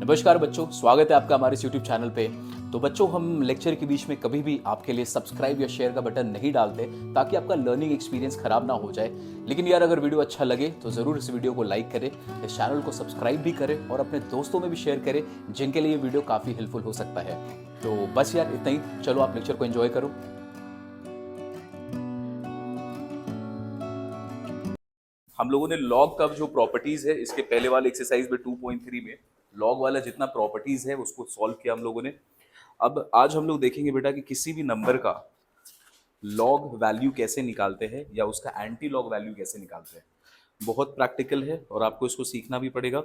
नमस्कार बच्चों, स्वागत है आपका हमारे इस YouTube चैनल पे। तो बच्चों, हम लेक्चर के बीच में कभी भी आपके लिए सब्सक्राइब या शेयर का बटन नहीं डालते ताकि आपका लर्निंग एक्सपीरियंस खराब ना हो जाए। लेकिन यार, अगर वीडियो अच्छा लगे तो ज़रूर इस वीडियो को लाइक करें, इस चैनल को सब्सक्राइब भी करें और अपने दोस्तों में भी शेयर करें जिनके लिए ये वीडियो काफ़ी हेल्पफुल हो सकता है। तो बस यार, इतना ही। चलो, आप लेक्चर को एंजॉय करो। हम लोगों ने लॉग का जो प्रॉपर्टीज है, इसके पहले वाले एक्सरसाइज में 2.3 में लॉग वाला जितना प्रॉपर्टीज है उसको सॉल्व किया हम लोगों ने। अब आज हम लोग देखेंगे बेटा कि किसी भी नंबर का लॉग वैल्यू कैसे निकालते हैं या उसका एंटी लॉग वैल्यू कैसे निकालते हैं। बहुत प्रैक्टिकल है और आपको इसको सीखना भी पड़ेगा।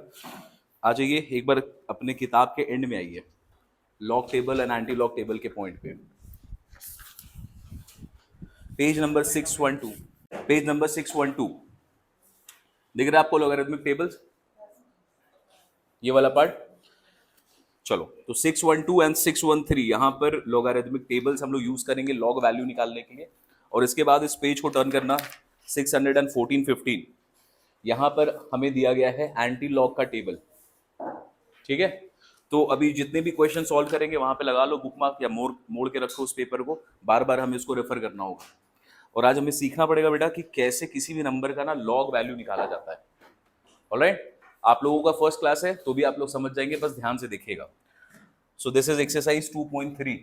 आ जाइए, एक बार अपने किताब के एंड में आइए, log table and anti log table के पॉइंट पे, पेज नंबर 612। पेज नंबर 612 दिख रहा है आपको लॉगरिथमिक टेबल्स, ये वाला पार्ट। चलो, तो 612 एंड 613 यहां पर लॉगरिथमिक टेबल्स हम लोग यूज करेंगे लॉग वैल्यू निकालने के लिए। और इसके बाद इस पेज को टर्न करना 614 15, यहां पर हमें दिया गया है एंटी लॉग का टेबल। ठीक है, तो अभी जितने भी क्वेश्चन सॉल्व करेंगे वहां पे लगा लो बुकमार्क या मोड़ मोड़ के रखो उस पेपर को, बार बार हमें इसको रेफर करना होगा। और आज हमें सीखना पड़ेगा बेटा कि कैसे किसी भी नंबर का ना लॉग वैल्यू निकाला जाता है। ऑलराइट, आप लोगों का फर्स्ट क्लास है तो भी आप लोग समझ जाएंगे, बस ध्यान से देखिएगा। So this is exercise 2.3।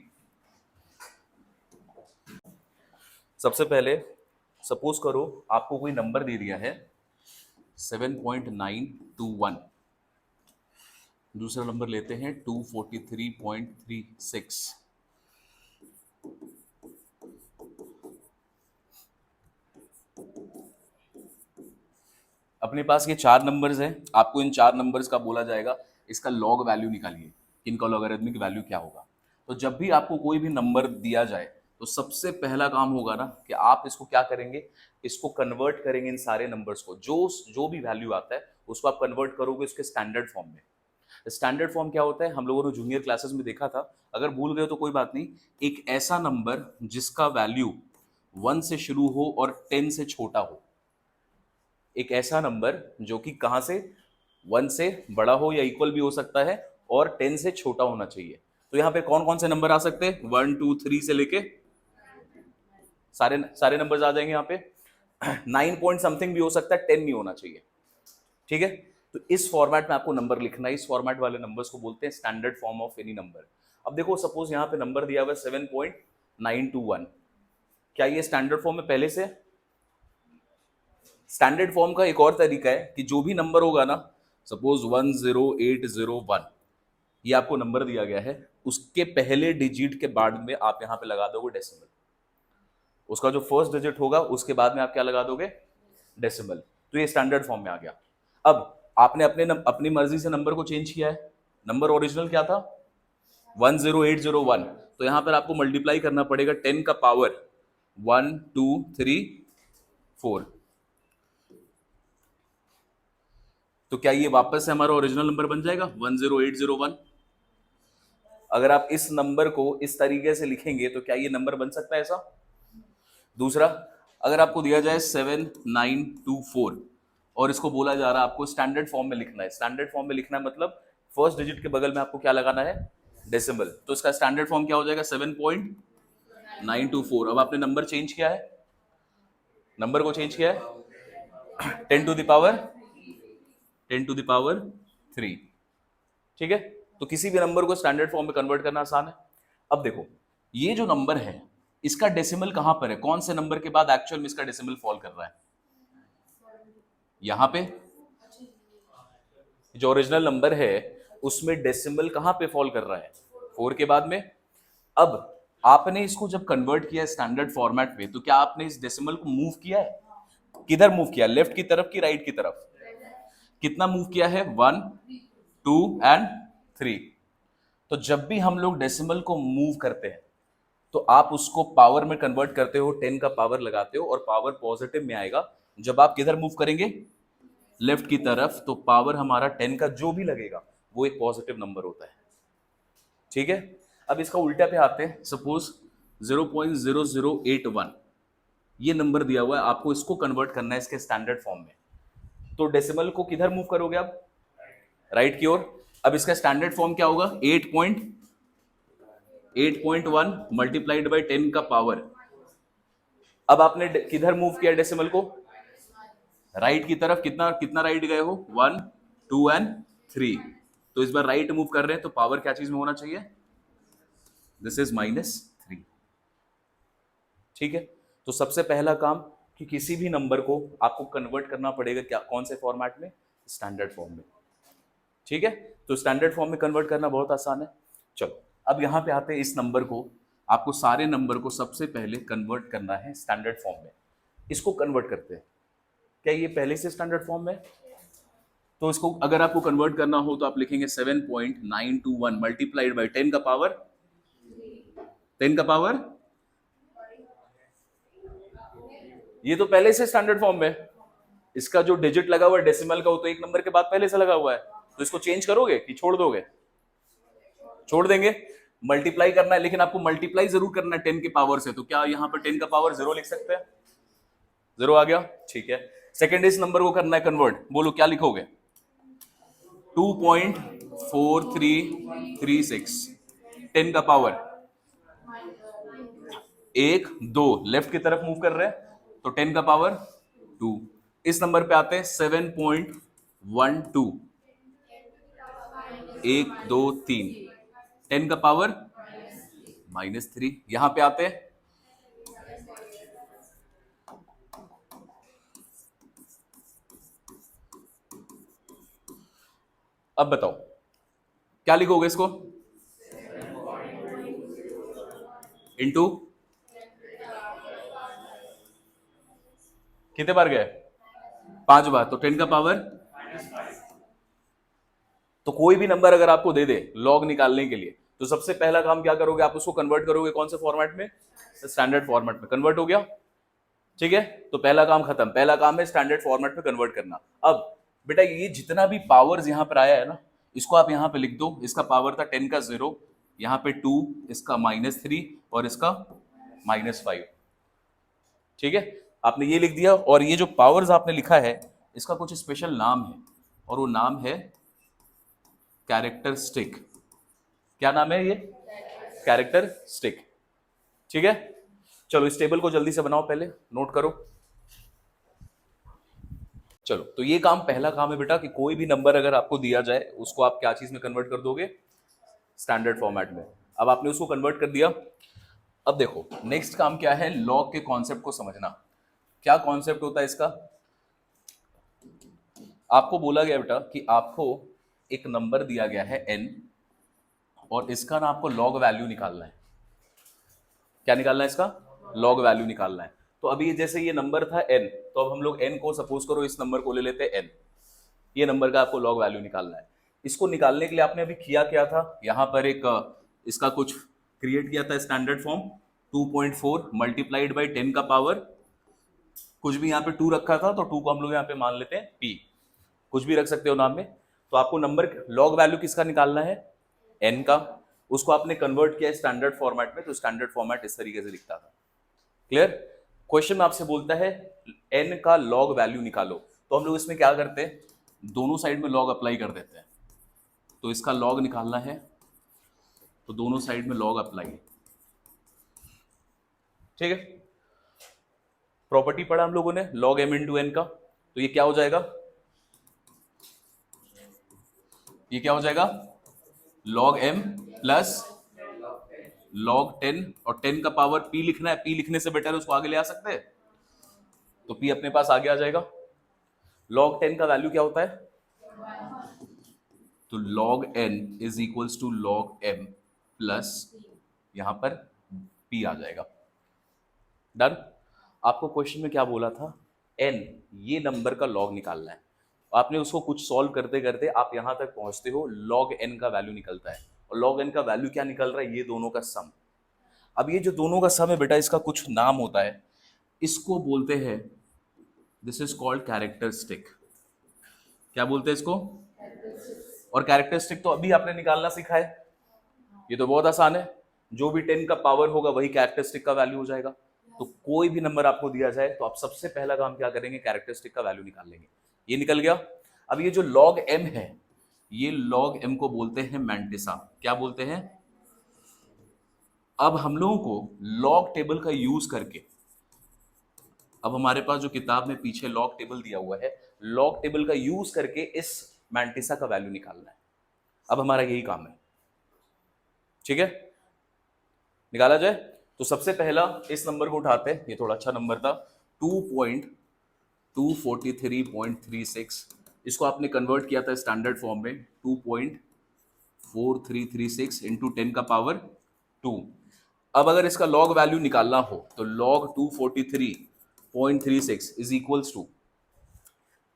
सबसे पहले सपोज करो आपको कोई नंबर दे दिया है 7.921। दूसरा नंबर लेते हैं 243.36। अपने पास ये चार नंबर्स हैं, आपको इन चार नंबर्स का बोला जाएगा इसका लॉग वैल्यू निकालिए, इनका लॉगरिथमिक वैल्यू क्या होगा। तो जब भी आपको कोई भी नंबर दिया जाए तो सबसे पहला काम होगा ना कि आप इसको क्या करेंगे, इसको कन्वर्ट करेंगे इन सारे नंबर्स को, जो जो भी वैल्यू आता है उसको आप कन्वर्ट करोगे उसके स्टैंडर्ड फॉर्म में। स्टैंडर्ड फॉर्म क्या होता है, हम लोगों ने जूनियर क्लासेस में देखा था, अगर भूल गए तो कोई बात नहीं। एक ऐसा नंबर जिसका वैल्यू 1 से शुरू हो और 10 से छोटा हो, एक ऐसा नंबर जो कि कहां से 1 से बड़ा हो या इक्वल भी हो सकता है और 10 से छोटा होना चाहिए। तो यहां पे कौन कौन से नंबर आ सकते हैं, 1 2 3 से लेके सारे सारे नंबर्स आ जाएंगे यहाँ पे। 9 पॉइंट समथिंग भी हो सकता है, 10 नहीं होना चाहिए। ठीक है, तो इस फॉर्मेट में आपको नंबर लिखना है, इस फॉर्मेट वाले नंबर्स को बोलते हैं standard form of any number. अब देखो, सपोज यहाँ पे नंबर दिया हुआ है 7.921, क्या ये स्टैंडर्ड फॉर्म में पहले से? स्टैंडर्ड फॉर्म का एक और तरीका है कि जो भी नंबर होगा ना, सपोज 10801, ये आपको नंबर दिया गया है, उसके पहले डिजिट के बाद में आप यहां पे लगा दोगे डेसिमल। उसका जो फर्स्ट डिजिट होगा उसके बाद में आप क्या लगा दोगे, डेसिमल। तो ये स्टैंडर्ड फॉर्म में आ गया। अब आपने अपनी मर्जी से नंबर को चेंज किया है। नंबर ओरिजिनल क्या था, 10801, तो यहां पर आपको मल्टीप्लाई करना पड़ेगा 10 का पावर 1 2 3 4। तो क्या ये वापस से हमारा ओरिजिनल नंबर बन जाएगा 10801? अगर आप इस नंबर को इस तरीके से लिखेंगे तो क्या ये नंबर बन सकता है ऐसा? दूसरा, अगर आपको दिया जाए 7924 और इसको बोला जा रहा है आपको स्टैंडर्ड फॉर्म में लिखना है, स्टैंडर्ड फॉर्म में लिखना है मतलब फर्स्ट डिजिट के बगल में आपको क्या लगाना है, डेसिमल। तो इसका स्टैंडर्ड फॉर्म क्या हो जाएगा, 7.924। अब आपने नंबर चेंज किया है, नंबर को चेंज किया है 10 टू द पावर 3। ठीक है, तो किसी भी नंबर को स्टैंडर्ड फॉर्म में कन्वर्ट करना आसान है। अब देखो, ये जो नंबर है इसका डेसिमल कहां पर है, कौन से नंबर के बाद एक्चुअल में इसका डेसिमल फॉल कर रहा है? यहां पे जो ओरिजिनल नंबर है उसमें डेसिमल कहां पे फॉल कर रहा है, 4 के बाद में। अब आपने इसको जब कन्वर्ट किया स्टैंडर्ड फॉर्मेट में, तो क्या आपने इस डेसिमल को मूव किया है? किधर मूव किया, लेफ्ट की तरफ की राइट की तरफ? कितना मूव किया है, 1 2 एंड 3। तो जब भी हम लोग डेसिमल को मूव करते हैं तो आप उसको पावर में कन्वर्ट करते हो, 10 का पावर लगाते हो और पावर पॉजिटिव में आएगा। जब आप किधर मूव करेंगे, लेफ्ट की तरफ, तो पावर हमारा 10 का जो भी लगेगा वो एक पॉजिटिव नंबर होता है। ठीक है, अब इसका उल्टा पे आते हैं, सपोज 0.0081 ये नंबर दिया हुआ है, आपको इसको कन्वर्ट करना है इसके स्टैंडर्ड फॉर्म में। तो डेसिमल को किधर मूव करोगे आप, राइट की ओर। अब इसका स्टैंडर्ड फॉर्म क्या होगा, 8.1 मल्टीप्लाइड बाई 10 का पावर। अब आपने किधर मूव किया डेसिमल को, राइट की तरफ। कितना कितना राइट गए हो, 1 2 एंड 3। तो इस बार राइट मूव कर रहे हैं तो पावर क्या चीज में होना चाहिए, दिस इज -3। ठीक है, तो सबसे पहला काम कि किसी भी नंबर को आपको कन्वर्ट करना पड़ेगा, क्या कौन से फॉर्मेट में, स्टैंडर्ड फॉर्म में। ठीक है, तो स्टैंडर्ड फॉर्म में कन्वर्ट करना बहुत आसान है। चलो अब यहां पे आते हैं, इस नंबर को आपको सारे नंबर को सबसे पहले कन्वर्ट करना है स्टैंडर्ड फॉर्म में। इसको कन्वर्ट करते हैं, क्या ये पहले से स्टैंडर्ड फॉर्म में, तो इसको अगर आपको कन्वर्ट करना हो तो आप लिखेंगे 7.921 मल्टीप्लाइड बाई 10 का पावर, 10 का पावर, ये तो पहले से स्टैंडर्ड फॉर्म में। इसका जो डिजिट लगा हुआ है डेसिमल का, वो तो एक नंबर के बाद पहले से लगा हुआ है, तो इसको चेंज करोगे कि छोड़ दोगे, छोड़ देंगे। मल्टीप्लाई करना है, लेकिन आपको मल्टीप्लाई जरूर करना है 10 के पावर से, तो क्या यहां पर 10 का पावर 0 लिख सकते हैं, 0 आ गया। ठीक है, सेकेंड इस नंबर को करना है कन्वर्ट, बोलो क्या लिखोगे, 2.4336 10 का पावर 1 2, लेफ्ट की तरफ मूव कर रहे हैं तो 10 का पावर 2। इस नंबर पे आते हैं 7.12 1 2 3 10 का पावर -3। यहां पे आते हैं अब बताओ क्या लिखोगे इसको, इनटू कितने बार गए, 5 बार, तो 10 का पावर। तो कोई भी नंबर अगर आपको दे दे लॉग निकालने के लिए, तो सबसे पहला काम क्या करोगे, आप उसको कन्वर्ट करोगे कौन से फॉर्मेट में, स्टैंडर्ड फॉर्मेट में। कन्वर्ट हो गया, ठीक है, तो पहला काम खत्म। पहला काम है स्टैंडर्ड फॉर्मेट में कन्वर्ट करना। अब बेटा ये जितना भी पावर्स यहां पर आया है ना, इसको आप यहां पे लिख दो। इसका पावर था 10 का 0, यहां पे 2, इसका -3 और इसका -5। ठीक है, आपने ये लिख दिया, और ये जो पावर्स आपने लिखा है इसका कुछ स्पेशल नाम है, और वो नाम है कैरेक्टरिस्टिक। क्या नाम है ये, कैरेक्टरिस्टिक। ठीक है, चलो इस टेबल को जल्दी से बनाओ, पहले नोट करो। चलो, तो ये काम पहला काम है बेटा कि कोई भी नंबर अगर आपको दिया जाए उसको आप क्या चीज में कन्वर्ट कर दोगे, स्टैंडर्ड फॉर्मेट में। अब आपने उसको कन्वर्ट कर दिया। अब देखो नेक्स्ट काम क्या है, लॉग के कॉन्सेप्ट को समझना। क्या कॉन्सेप्ट होता है इसका, आपको बोला गया बेटा कि आपको एक नंबर दिया गया है n, और इसका ना आपको लॉग वैल्यू निकालना है। क्या निकालना है इसका, लॉग वैल्यू निकालना है। तो अभी जैसे ये नंबर था n, तो अब हम लोग n को सपोज करो इस नंबर को ले लेते हैं n, ये नंबर का आपको लॉग वैल्यू निकालना है। इसको निकालने के लिए आपने अभी किया क्या था, यहां पर एक इसका कुछ क्रिएट किया था स्टैंडर्ड फॉर्म, 2.4 मल्टीप्लाइड बाई 10 का पावर, कुछ भी यहाँ पे 2 रखा था तो 2 को हम लोग यहाँ पे मान लेते हैं p, कुछ भी रख सकते हो नाम में। तो आपको नंबर लॉग वैल्यू किसका निकालना है, n का। उसको आपने कन्वर्ट किया स्टैंडर्ड फॉर्मेट में, तो स्टैंडर्ड फॉर्मेट इस तरीके से लिखता था। क्लियर, क्वेश्चन में आपसे बोलता है n का लॉग वैल्यू निकालो, तो हम लोग इसमें क्या करते हैं, दोनों साइड में लॉग अप्लाई कर देते हैं। तो इसका लॉग निकालना है तो दोनों साइड में लॉग अप्लाई, ठीक है। प्रॉपर्टी पढ़ा हम लोगों ने लॉग m इंटू एन का, तो ये क्या हो जाएगा, ये क्या हो जाएगा, log m प्लस log 10, और 10 का पावर p लिखना है, p लिखने से बेटर उसको आगे ले आ सकते हैं, तो p अपने पास आगे आ जाएगा। log 10 का वैल्यू क्या होता है, तो log n is equals to log m plus यहां पर p आ जाएगा। डन। आपको क्वेश्चन में क्या बोला था, n ये नंबर का लॉग निकालना है। आपने उसको कुछ सॉल्व करते करते आप यहां तक पहुंचते हो, log n का वैल्यू निकलता है, और log n का वैल्यू क्या निकल रहा है, ये दोनों का सम। अब ये जो दोनों का सम है बेटा, इसका कुछ नाम होता है, इसको बोलते हैं, दिस इज कॉल्ड कैरेक्टरिस्टिक। क्या बोलते हैं इसको, और कैरेक्टरिस्टिक तो अभी आपने निकालना सीखा है, ये तो बहुत आसान है। जो भी 10 का पावर होगा वही कैरेक्टरिस्टिक का वैल्यू हो जाएगा। तो कोई भी नंबर आपको दिया जाए तो आप सबसे पहला काम क्या करेंगे, कैरेक्टरिस्टिक का वैल्यू निकाल लेंगे। ये निकल गया। अब ये जो log m है, ये log m को बोलते हैं मैंटिसा। क्या बोलते हैं? अब हम लोगों को लॉग टेबल का यूज करके, अब हमारे पास जो किताब में पीछे लॉग टेबल दिया हुआ है, लॉग टेबल का यूज करके इस मैंटिसा का वैल्यू निकालना है। अब हमारा यही काम है, ठीक है, निकाला जाए। तो सबसे पहला इस नंबर को उठाते हैं, ये थोड़ा अच्छा नंबर था, 2.243.36। इसको आपने कन्वर्ट किया था स्टैंडर्ड फॉर्म में, 2.4336 इंटू 10 का पावर 2। अब अगर इसका लॉग वैल्यू निकालना हो तो लॉग 243.36 इज इक्वल्स टू,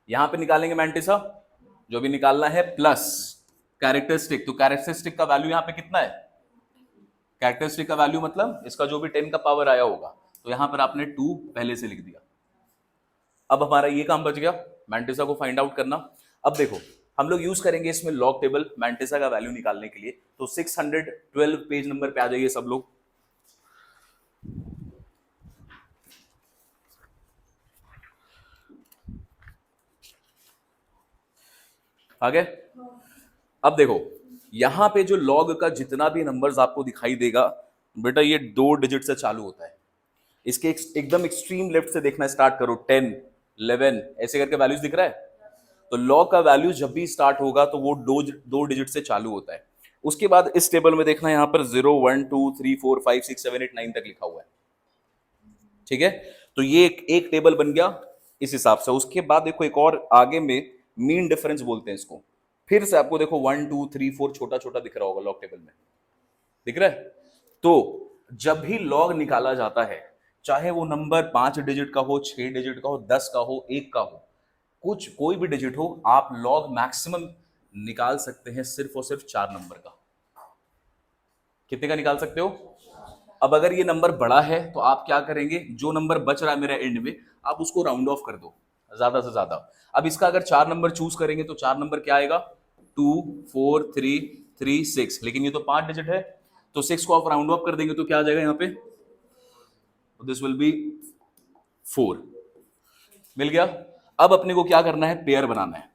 यहां पे निकालेंगे मैंटिसा, जो भी निकालना है, प्लस कैरेक्टरिस्टिक। तो कैरेक्टरिस्टिक का वैल्यू यहां पे कितना है? कैरेक्टरिस्टिक का वैल्यू मतलब इसका जो भी 10 का पावर आया होगा, तो यहां पर आपने 2 पहले से लिख दिया। अब हमारा ये काम बच गया, मैंटिसा को फाइंड आउट करना। अब देखो हम लोग यूज करेंगे इसमें लॉग टेबल मैंटिसा का वैल्यू निकालने के लिए। तो 612 पेज नंबर पे आ जाइए सब लोग। आगे अब देखो यहां पे जो लॉग का जितना भी नंबर्स आपको दिखाई देगा बेटा, ये 2 डिजिट से चालू होता है। इसके एकदम एक्सट्रीम लेफ्ट से देखना स्टार्ट करो, 10, 11 ऐसे करके वैल्यूज दिख रहा है। तो लॉग का वैल्यू जब भी स्टार्ट होगा तो वो दो डिजिट से चालू होता है। उसके बाद इस टेबल में देखना, यहां पर 0, 1, 2, 3, 4, 5, 6, 7, 8, 9 तक लिखा हुआ है, ठीक है। तो ये एक टेबल बन गया इस हिसाब से। उसके बाद देखो एक और आगे में मीन डिफरेंस बोलते हैं इसको, फिर से आपको देखो 1, 2, 3, 4 छोटा छोटा दिख रहा होगा लॉग टेबल में, दिख रहा है। तो जब भी लॉग निकाला जाता है, चाहे वो नंबर 5 डिजिट का हो, 6 डिजिट का हो, 10 का हो, 1 का हो, कुछ कोई भी डिजिट हो, आप लॉग मैक्सिमम निकाल सकते हैं सिर्फ और सिर्फ 4 नंबर का। कितने का निकाल सकते हो? अब अगर ये नंबर बड़ा है तो आप क्या करेंगे, जो नंबर बच रहा है मेरा एंड में, आप उसको राउंड ऑफ कर दो ज्यादा से ज्यादा। अब इसका अगर 4 नंबर चूज करेंगे तो 4 नंबर क्या आएगा? 2, 4, 3, 3, 6। लेकिन ये तो 5 डिजिट है, तो 6 को आप राउंड ऑफ कर देंगे तो क्या आ जाएगा यहाँ पे? This will be 4। मिल गया। अब अपने को क्या करना है? पेयर बनाना है।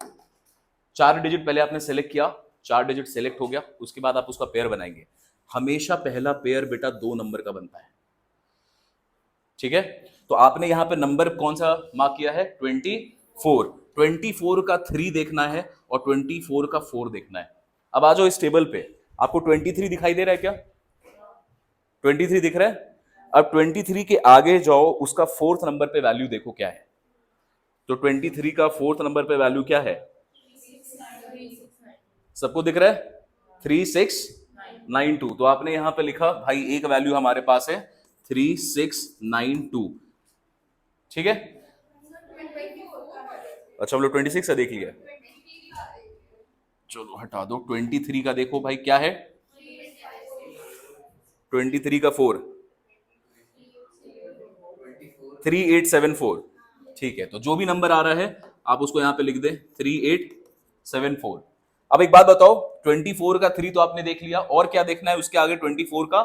4 डिजिट पहले आपने सेलेक्ट किया, 4 डिजिट सेलेक्ट हो गया, उसके बाद आप उसका पेयर बनाएंगे। हमेशा पहला पेयर बेटा 2 नंबर का बनता है, ठीक है। तो आपने यहां पे नंबर कौन सा मार्क किया है? 24। 24 का 3 देखना है और 24 का 4 देखना है। अब आ जाओ इस टेबल पे, आपको 23 दिखाई दे रहा है क्या? 23 दिख रहा है। अब 23 के आगे जाओ, उसका 4th नंबर पे वैल्यू देखो क्या है। तो 23 का 4th नंबर पे वैल्यू क्या है? सबको दिख रहा है? 3692। तो आपने यहां पे लिखा भाई, एक वैल्यू हमारे पास है 3692, ठीक है। अच्छा हम लोग 26 का देख लिया, चलो हटा दो। 23 का देखो भाई क्या है? 23 का 4, 3874, ठीक है। तो जो भी नंबर आ रहा है आप उसको यहां पे लिख दे 3874। अब एक बात बताओ, 24 का 3 तो आपने देख लिया, और क्या देखना है उसके आगे? 24 का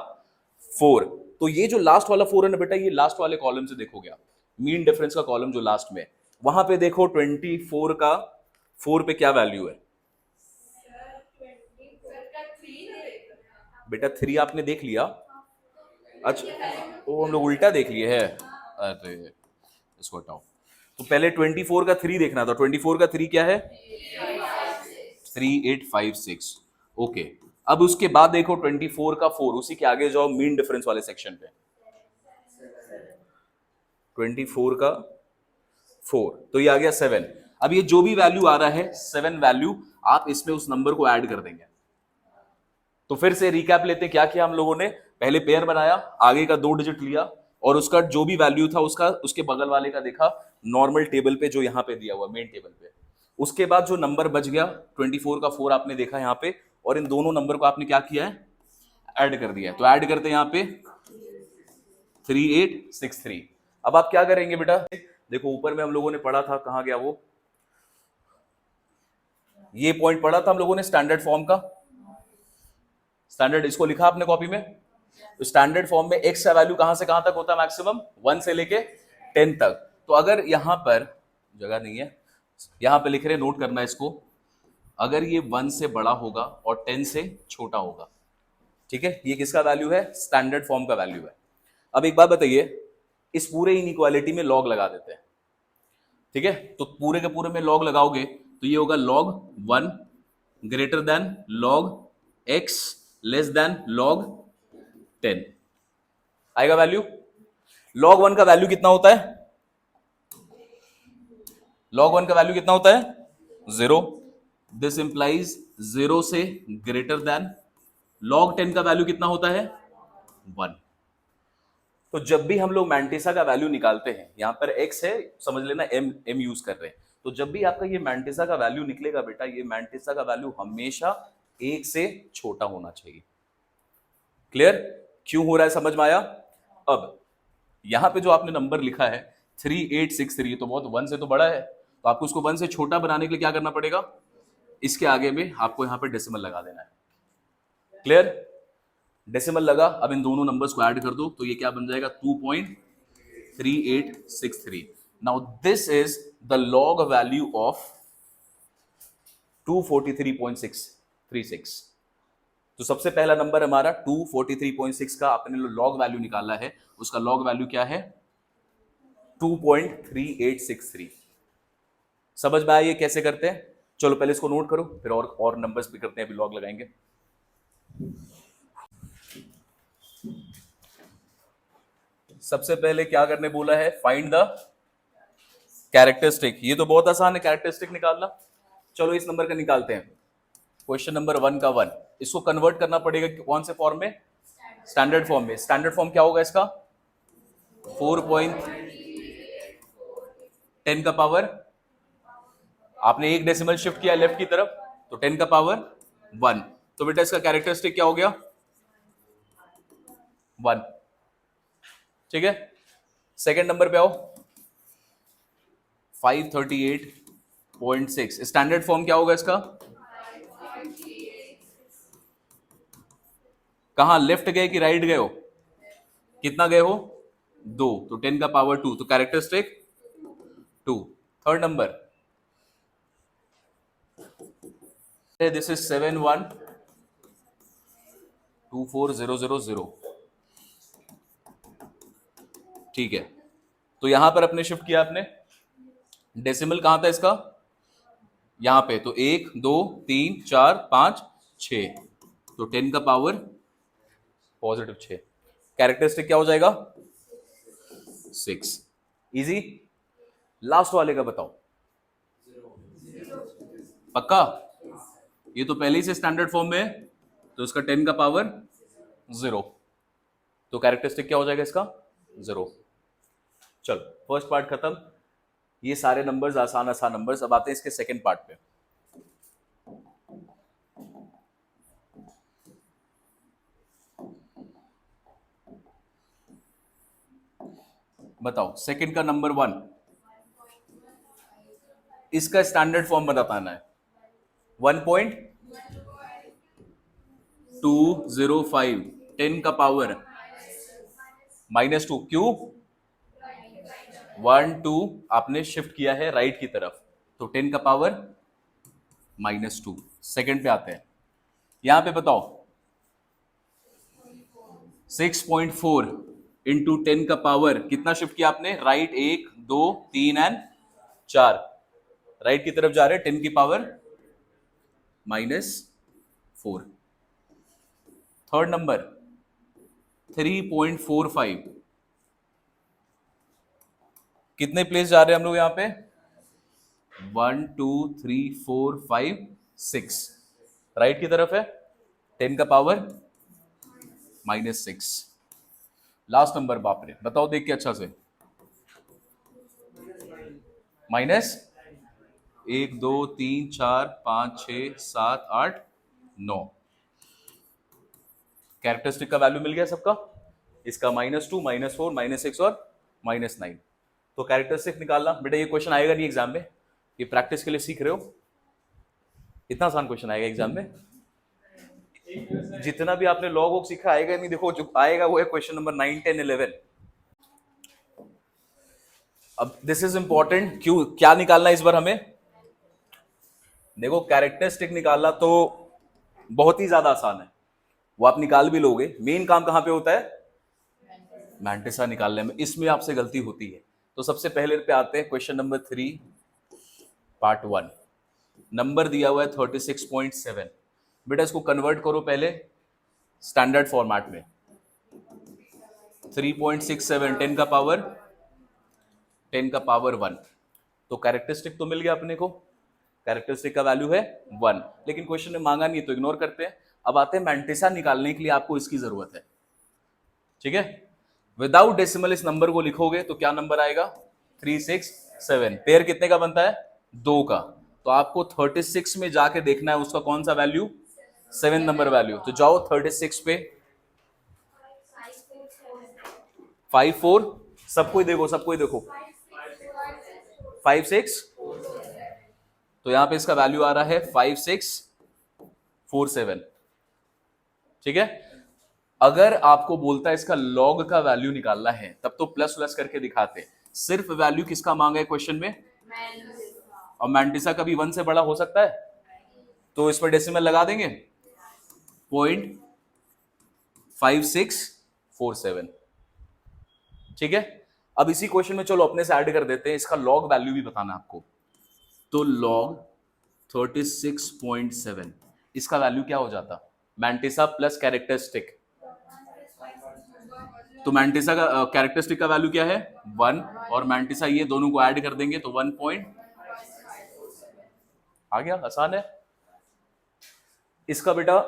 4। तो ये जो लास्ट वाला 4 है ना बेटा, ये लास्ट वाले कॉलम से देखोगे आप, मीन डिफरेंस का कॉलम जो लास्ट में, वहां पे देखो 24 का 4 पे क्या वैल्यू है बेटा? 3 आपने देख लिया। अच्छा वो हम लोग उल्टा देख लिए है, अरे इसको हटाओ। तो पहले 24 का 3 देखना था। 24 का 3 क्या है? 3856। ओके। अब उसके बाद देखो 24 का 4, उसी के आगे जाओ मीन डिफरेंस वाले सेक्शन पे, 24 का 4, तो ये आ गया 7। अब ये जो भी वैल्यू आ रहा है 7 वैल्यू, आप इसमें उस नंबर को ऐड कर देंगे। तो फिर से रिकैप लेते हैं, क्या किया हम लोगों ने? पहले पेयर बनाया, आगे का 2 डिजिट लिया, और उसका जो भी वैल्यू था उसका उसके बगल वाले का देखा नॉर्मल टेबल पे जो यहां पे दिया हुआ मेन टेबल पे। उसके बाद जो नंबर बच गया 24 का 4 आपने देखा यहां पे, और इन दोनों नंबर को आपने क्या किया है? ऐड कर दिया है। तो ऐड करते हैं यहां पे 3863। अब आप क्या करेंगे बेटा? देखो ऊपर में हम लोगों ने पढ़ा था, कहां गया वो, ये पॉइंट पढ़ा था हम लोगों ने स्टैंडर्ड फॉर्म का। स्टैंडर्ड इसको लिखा आपने कॉपी में। तो स्टैंडर्ड फॉर्म में एक्स का वैल्यू कहां से कहां तक होता है? मैक्सिमम 1 से लेके 10 तक। तो अगर यहां पर जगह नहीं है, यहां पे लिख रहे, नोट करना इसको, अगर ये 1 से बड़ा होगा और 10 से छोटा होगा। ठीक है, ये किसका वैल्यू है? स्टैंडर्ड फॉर्म का वैल्यू है। अब एक बात बताइए, इस पूरे इनइक्वालिटी में लॉग लगा देते हैं। ठीक है, तो पूरे के पूरे में लॉग लगाओगे तो ये होगा log 1 greater than log x less than log 10। आएगा वैल्यू? log 1 का वैल्यू कितना होता है? log 1 का वैल्यू कितना होता है? 0। दिस इंप्लाइज 0 से ग्रेटर देन log 10 का वैल्यू कितना होता है? 1। तो जब भी हम लोग मैंटिसा का वैल्यू निकालते हैं, यहां पर x है, समझ लेना m यूज कर रहे हैं, तो जब भी आपका ये मैंटिसा का वैल्यू निकलेगा बेटा, ये मैंटिसा का वैल्यू हमेशा 1 से छोटा होना चाहिए। क्लियर? क्यों हो रहा है, समझ में आया? अब यहां पे जो आपने नंबर लिखा है 3863, तो बहुत 1 से तो बड़ा है, तो आपको उसको 1 से छोटा बनाने के लिए क्या करना पड़ेगा? इसके आगे में आपको यहां पे डेसिमल लगा देना है। क्लियर? डेसिमल लगा, अब इन दोनों नंबर्स को ऐड कर दो तो ये क्या बन जाएगा? 2.3863। Now this is the log value of 243.636। तो सबसे पहला नंबर हमारा 243.6 का आपने लॉग वैल्यू निकाला है, उसका लॉग वैल्यू क्या है? 2.3863। समझ में आया ये कैसे करते हैं? चलो पहले इसको नोट करो, फिर और नंबर्स भी करते हैं, अभी लॉग लगाएंगे। सबसे पहले क्या करने बोला है? Find the characteristic. ये तो बहुत आसान है कैरेक्टरिस्टिक निकालना। चलो इस नंबर का निकालते हैं। क्वेश्चन नंबर 1 का 1, इसको कन्वर्ट करना पड़ेगा कौन से फॉर्म में? स्टैंडर्ड फॉर्म में। स्टैंडर्ड फॉर्म क्या होगा इसका? 4.10 का पावर, आपने एक डेसिमल शिफ्ट किया लेफ्ट की तरफ, तो 10 का पावर 1। तो बेटा इसका कैरेक्टरिस्टिक क्या हो गया? 1। ठीक है, सेकेंड नंबर पे आओ। 538.6, स्टैंडर्ड फॉर्म क्या होगा इसका? कहां, लेफ्ट गए कि राइट गए हो? कितना गए हो? 2, तो 10 का पावर 2, तो characteristic 2। Third number, this is 7124,000। ठीक है, तो यहां पर अपने शिफ्ट किया आपने, डेसिमल कहां था इसका? यहां पे, तो 1 2 3 4 5 6, तो 10 का पावर पॉजिटिव 6। कैरेक्टरिस्टिक क्या हो जाएगा? 6। इजी। लास्ट वाले का बताओ। पक्का? ये तो पहले ही से स्टैंडर्ड फॉर्म में है, तो इसका 10 का पावर 0, तो कैरेक्टरिस्टिक क्या हो जाएगा इसका? 0। चलो फर्स्ट पार्ट खत्म। ये सारे नंबर्स आसान आसान नंबर्स। अब आते हैं इसके सेकंड पार्ट पे। बताओ सेकंड का नंबर 1, इसका स्टैंडर्ड फॉर्म बताना है। 1.205, 10 का पावर -2। क्यों? 1 2 आपने शिफ्ट किया है राइट की तरफ, तो 10 का पावर -2। सेकंड पे आते हैं, यहां पे बताओ 6.4 इंटू 10 का पावर कितना शिफ्ट किया आपने? राइट 1 2 3 एंड 4, राइट की तरफ जा रहे हैं, 10 की पावर -4। थर्ड नंबर 3.45, कितने प्लेस जा रहे हैं हम लोग यहां पे? 1 2 3 4 5 6, राइट की तरफ है, 10 का पावर -6। लास्ट नंबर, बाप रे, बताओ देख के अच्छा से। -1 2 3 4 5 6 7 8 9। कैरेक्टरिस्टिक का वैल्यू मिल गया सबका, इसका -2 -4 -6 और -9। तो कैरेक्टरिस्टिक निकालना बेटा, ये क्वेश्चन आएगा नहीं एग्जाम में, ये प्रैक्टिस के लिए सीख रहे हो। इतना आसान क्वेश्चन आएगा एग्जाम में, जितना भी आपने लॉग वॉग सीखा आएगा नहीं। देखो जो आएगा वो है क्वेश्चन नंबर 9 10 11। अब दिस इज इंपॉर्टेंट, क्यों, क्या निकालना है इस बार हमें? देखो कैरेक्टरिस्टिक निकालना तो बहुत ही ज्यादा आसान है, वो आप निकाल भी लोगे। मेन काम कहां पे होता है? मैंटिसा निकालने में, इसमें आपसे गलती होती है। तो सबसे पहले पे आते हैं क्वेश्चन नंबर 3 पार्ट 1। नंबर दिया हुआ है 36.7। बेटा इसको कन्वर्ट करो पहले स्टैंडर्ड फॉर्मेट में। 3.67 10 का पावर 1। तो कैरेक्टरिस्टिक तो मिल गया अपने को, कैरेक्टरिस्टिक का वैल्यू है 1, लेकिन क्वेश्चन ने मांगा नहीं तो इग्नोर करते हैं। अब आते हैं मैंटिसा निकालने के लिए आपको इसकी जरूरत है, ठीक है। विदाउट डेसिमल इस नंबर को लिखोगे तो क्या नंबर आएगा? 367। पेयर कितने का बनता है? 2 का। तो आपको 36 में जाके देखना है उसका कौन सा वैल्यू? 7 number value. तो जाओ 36 पे 54, सबको ही देखो, सबको ही देखो 56। तो यहां पे इसका वैल्यू आ रहा है 5647, ठीक है। अगर आपको बोलता है इसका लॉग का वैल्यू निकालना है तब तो प्लस प्लस करके दिखाते। सिर्फ वैल्यू किसका मांगा है क्वेश्चन में? और मैंटिसा कभी 1 से बड़ा हो सकता है? तो इस पर डेसिमल लगा देंगे, 0.5647, ठीक है। अब इसी क्वेश्चन में चलो अपने से ऐड कर देते हैं, इसका लॉग वैल्यू भी बताना आपको। तो log 36.7 इसका वैल्यू क्या हो जाता? Mantissa plus characteristic. तो मैंटिसा का कैरेक्टरिस्टिक का वैल्यू क्या है? 1, और मैंटिसा ये दोनों को ऐड कर देंगे तो 1 पॉइंट आ गया। आसान है इसका बेटा।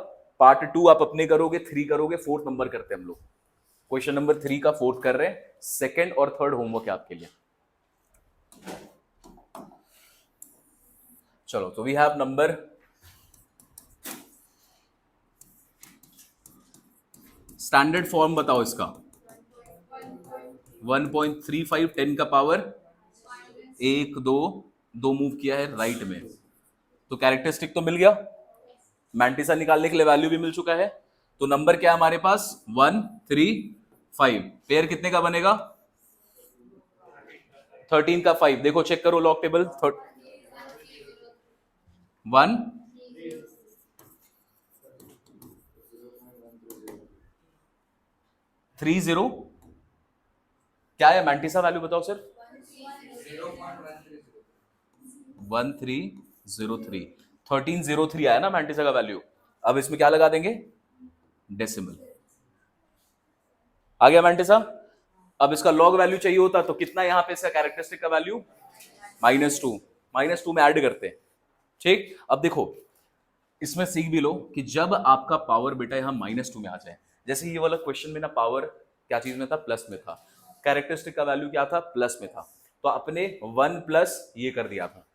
पार्ट 2 आप अपने करोगे, 3 करोगे, 4th नंबर करते हैं हम लोग। क्वेश्चन नंबर 3 का 4th कर रहे हैं, 2nd और 3rd होमवर्क है आपके लिए। चलो, तो we have number standard form बताओ इसका। 1.35 10 का पावर 1 2, 2 मूव किया है राइट में। तो कैरेक्टरिस्टिक तो मिल गया, मैंटिसा निकालने के लिए वैल्यू भी मिल चुका है। तो नंबर क्या है हमारे पास? 135। पेयर कितने का बनेगा? 13 का 5। देखो चेक करो लॉग टेबल। 1 30 क्या है मैंटिसा वैल्यू बताओ सिर्फ? 1303। 1303 आया ना मैंटिसा का वैल्यू। अब इसमें क्या लगा देंगे? डेसिमल। आ गया मैंटिसा। अब इसका लॉग वैल्यू चाहिए होता तो कितना यहां पे इसका कैरेक्टरिस्टिक का वैल्यू? -2। -2 में ऐड करते हैं, ठीक। अब देखो इसमें सीख भी लो कि जब आपका पावर बेटा यहां -2 में आ जाए, जैसे ये वाला क्वेश्चन में ना पावर क्या चीज में था? प्लस में था। कैरेक्टरिस्टिक का वैल्यू क्या था? प्लस में था। तो अपने 1 प्लस ये कर दिया था,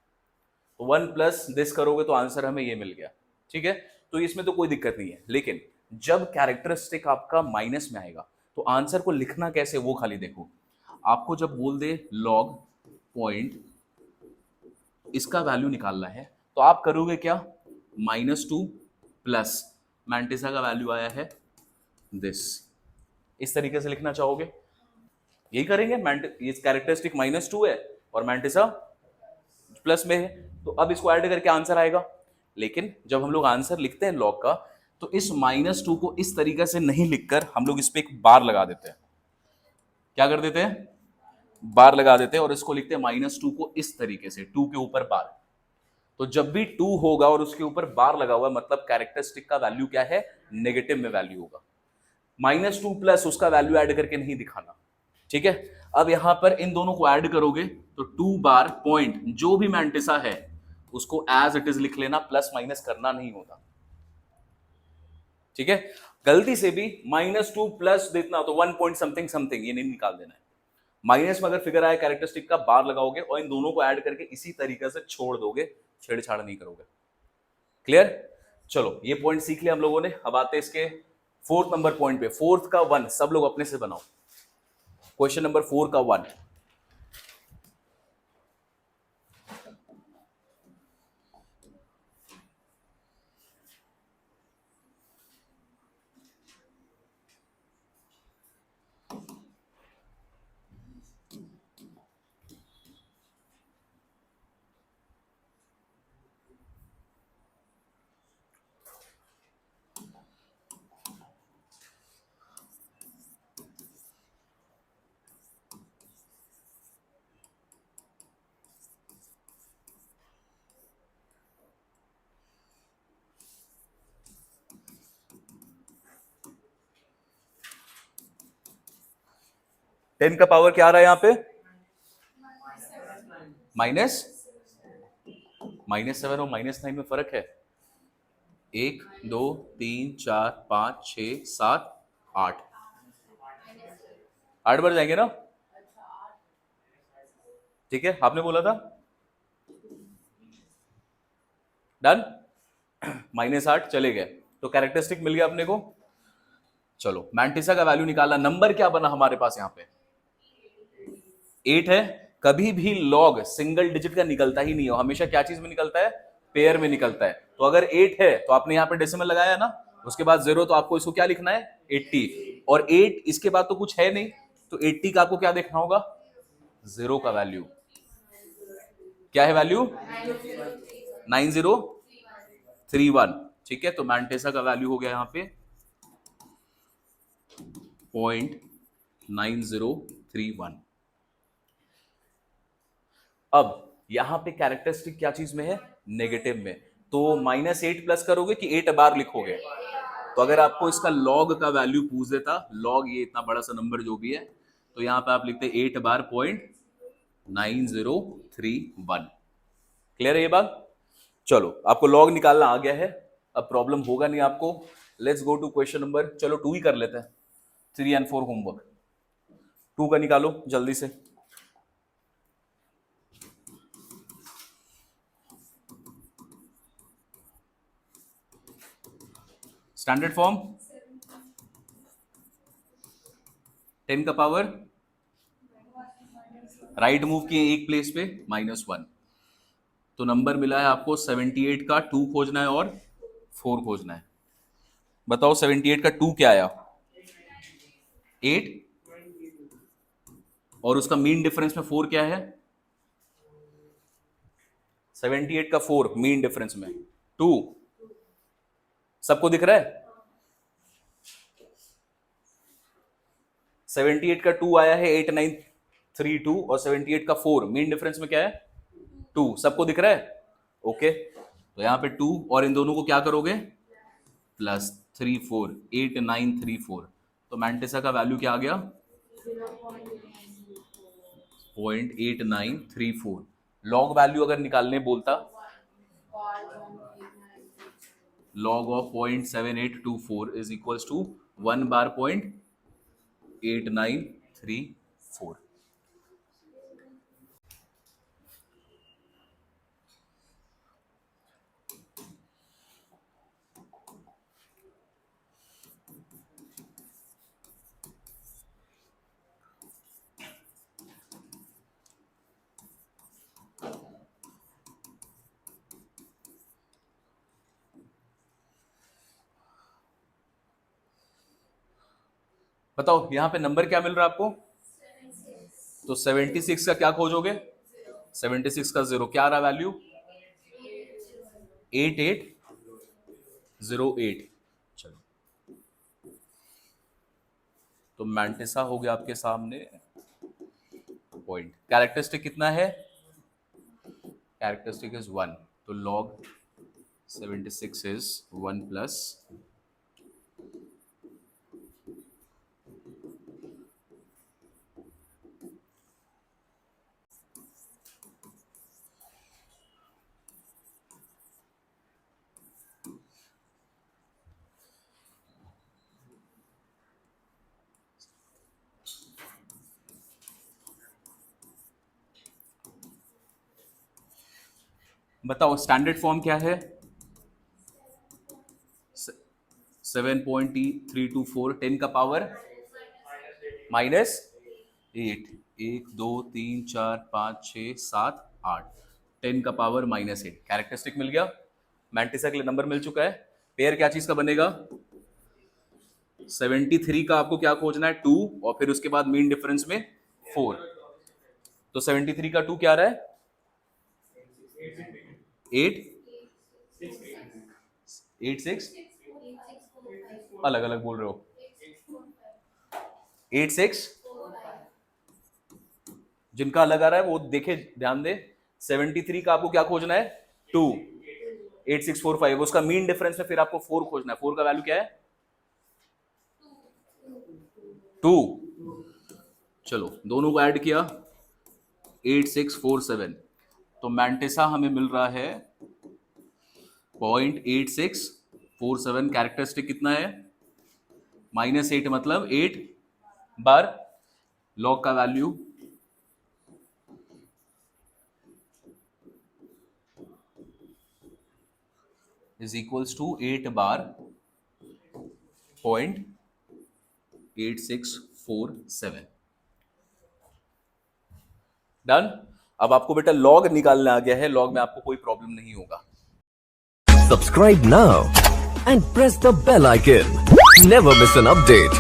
तो 1 प्लस दिस करोगे तो आंसर हमें ये मिल गया, ठीक है। तो इसमें तो कोई दिक्कत नहीं है, लेकिन जब कैरेक्टरिस्टिक आपका माइनस में आएगा तो आंसर को लिखना कैसे वो खाली देखो। आपको जब बोल दे लॉग पॉइंट इसका वैल्यू निकालना है तो आप करोगे क्या? -2 प्लस मैंटिसा का वैल्यू आया है दिस, इस तरीके से लिखना चाहोगे? यही करेंगे। ये कैरेक्टरिस्टिक -2 है और मैंटिसा प्लस में है, तो अब इसको ऐड करके आंसर आएगा। लेकिन जब हम लोग आंसर लिखते हैं लॉग का तो इस -2 को इस तरीके से नहीं लिखकर हम लोग इस पे एक बार लगा देते हैं। क्या कर देते हैं? बार लगा देते हैं और इसको लिखते हैं -2 को इस तरीके से, 2 के ऊपर बार। तो जब भी 2 होगा और उसके ऊपर बार लगा हुआ मतलब कैरेक्टरिस्टिक का वैल्यू क्या है? नेगेटिव में वैल्यू होगा। -2 प्लस उसका वैल्यू ऐड करके नहीं दिखाना, ठीक है। अब यहां पर इन दोनों को ऐड करोगे तो 2 बार पॉइंट जो भी मैंटिसा है उसको एज इट इज लिख लेना, प्लस माइनस करना नहीं होता, ठीक है। गलती से भी -2 प्लस देना तो 1 पॉइंट समथिंग समथिंग ये नहीं निकाल देना है। माइनस में अगर फिगर आए कैरेक्टरिस्टिक का बार लगाओगे और इन दोनों को ऐड करके इसी तरीके से छोड़ दोगे, छेड़छाड़ नहीं करोगे। क्लियर? चलो ये पॉइंट सीख लिया हम लोगों ने। अब आते हैं इसके 4th नंबर पॉइंट पे। 4th का 1 सब लोग अपने से बनाओ। क्वेश्चन नंबर 4 का 1। 10 का पावर क्या आ रहा है यहाँ पे? -7 और -9 में फर्क है। 1 2 3 4 5 6 7 8 8 बार जाएंगे ना? ठीक है, आपने बोला था डन। -8 चले गए, तो कैरेक्टरिस्टिक मिल गया अपने को। चलो मैंटिसा का वैल्यू निकालना, नंबर क्या बना हमारे पास यहाँ पे? 8 है। कभी भी लॉग सिंगल डिजिट का निकलता ही नहीं हो, हमेशा क्या चीज में निकलता है? पेयर में निकलता है। तो अगर 8 है तो आपने यहाँ पे डेसिमल लगाया ना, उसके बाद 0, तो आपको इसको क्या लिखना है? 80। और 8 इसके बाद तो कुछ है नहीं, तो 80 का आपको क्या देखना होगा? 0 का वैल्यू क्या है? वैल्यू 9031। ठीक है, तो मैंटेसा का वैल्यू हो गया यहाँ पे 0.9031। अब यहां पे कैरेक्टरिस्टिक क्या चीज में है? नेगेटिव में। तो -8 प्लस करोगे कि 8 बार लिखोगे? तो अगर आपको इसका लॉग का वैल्यू पूछ देता, लॉग ये इतना बड़ा सा नंबर जो भी है, तो यहां पे आप लिखते 8 बार 0.9031। क्लियर है ये बात? चलो आपको लॉग निकालना आ गया है, अब प्रॉब्लम होगा नहीं आपको। Let's go to question number, चलो 2 ही कर लेते हैं। 3 एंड 4 होमवर्क। 2 का निकालो जल्दी से। स्टैंडर्ड फॉर्म 10 का पावर, राइट मूव किए एक प्लेस पे, -1। तो नंबर मिला है आपको 78 का 2 खोजना है और 4 खोजना है। बताओ 78 का 2 क्या आया? 8। और उसका मीन डिफरेंस में 4 क्या है? 78 का 4 मीन डिफरेंस में 2। सबको दिख रहा है? 78 का 2 आया है 8932, और 78 का 4 मीन डिफरेंस में क्या है? 2। सबको दिख रहा है? ओके, तो यहां पे 2 और इन दोनों को क्या करोगे? +34, 8934। तो मैंटेसा का वैल्यू क्या आ गया? 0.8934। लॉग वैल्यू अगर निकालने बोलता, log of 0.7824 is equals to 1 बार 0.8934। बताओ यहां पे नंबर क्या मिल रहा है आपको? तो 76 का क्या खोजोगे? 76 का 0 क्या आ रहा वैल्यू? 8808। चलो, तो मैंटेसा हो गया आपके सामने पॉइंट। कैरेक्टरिस्टिक कितना है? कैरेक्टरिस्टिक इज 1, तो log 76 इज 1 प्लस। बताओ स्टैंडर्ड फॉर्म क्या है? 7.324, 10 का पावर -8। 1 2 3 4 5 6 7 8, 10 का पावर -8। कैरेक्टरिस्टिक मिल गया, मैंटिसा के लिए नंबर मिल चुका है। पेयर क्या चीज का बनेगा? 73 का आपको क्या खोजना है? 2, और फिर उसके बाद मीन डिफरेंस में 4। तो 73 का 2 क्या आ रहा है? 8 8 6, अलग अलग बोल रहे हो। 8 6, जिनका अलग आ रहा है वो देखे, ध्यान दे। 73 का आपको क्या खोजना है? 2। 8645, उसका मीन डिफरेंस में फिर आपको 4 खोजना है। 4 का वैल्यू क्या है? 2। चलो दोनों को ऐड किया 8647, तो मैंटेसा हमें मिल रहा है 0.8647। कैरेक्टरिस्टिक कितना है -8, मतलब 8 बार। लॉग का वैल्यू इज इक्वल्स टू 8 बार 0.8647। डन। अब आपको बेटा लॉग निकालना आ गया है, लॉग में आपको कोई प्रॉब्लम नहीं होगा। Subscribe now and press the bell icon. Never miss an update.